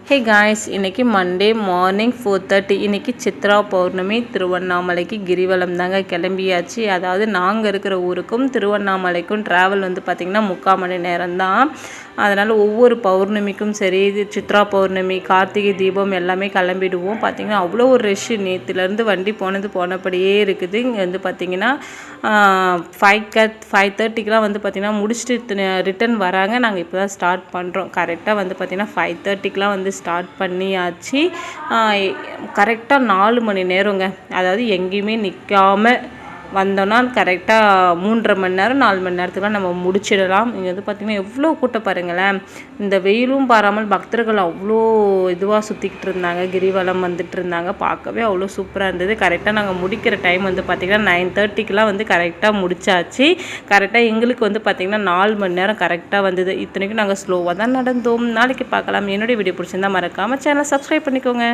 Hey guys, இன்றைக்கி Monday morning 4:30. இன்றைக்கி சித்ரா பௌர்ணமி. திருவண்ணாமலைக்கு கிரிவலம் தாங்க கிளம்பியாச்சு. அதாவது நாங்கள் இருக்கிற ஊருக்கும் திருவண்ணாமலைக்கும் ட்ராவல் பார்த்திங்கன்னா 3/4 மணி நேரம் தான். அதனால் ஒவ்வொரு பௌர்ணமிக்கும் சரி, இது சித்ரா பௌர்ணமி, கார்த்திகை தீபம் எல்லாமே கிளம்பிடுவோம். பார்த்திங்கன்னா அவ்வளோ ஒரு ரஷ்ஷு. நேற்றுலேருந்து வண்டி போனபடியே இருக்குது. இங்கே பார்த்திங்கன்னா 5:30க்கெலாம் பார்த்திங்கன்னா முடிச்சுட்டு ரிட்டன் வராங்க. நாங்கள் இப்போ தான் ஸ்டார்ட் பண்ணுறோம். கரெக்டாக பார்த்திங்கன்னா 5:30க்கெலாம் ஸ்டார்ட் பண்ணியாச்சு. கரெக்டாக 4 மணி நேரங்க. அதாவது எங்கேயுமே நிற்காம வந்தோன்னா கரெக்டாக 3.5 மணி நேரம் 4 மணி நேரத்துக்குலாம் நம்ம முடிச்சிடலாம். இங்கே பார்த்திங்கன்னா எவ்வளோ கூட்டம் பாருங்களேன். இந்த வெயிலும் பாராமல் பக்தர்கள் அவ்வளோ இதுவாக சுற்றிக்கிட்டு இருந்தாங்க, கிரிவலம் வந்துட்டு இருந்தாங்க. பார்க்கவே அவ்வளோ சூப்பராக இருந்தது. கரெக்டாக நாங்கள் முடிக்கிற டைம் பார்த்திங்கன்னா 9:30க்கெலாம் கரெக்டாக முடிச்சாச்சு. கரெக்டாக எங்களுக்கு பார்த்திங்கன்னா 4 மணி நேரம் கரெக்டாக வந்தது. இத்தனைக்கும் நாங்கள் ஸ்லோவாக தான் நடந்தோம். நாளைக்கு பார்க்கலாம். என்னுடைய வீடியோ பிடிச்சிருந்தா மறக்காமல் சேனலை சப்ஸ்கிரைப் பண்ணிக்கோங்க.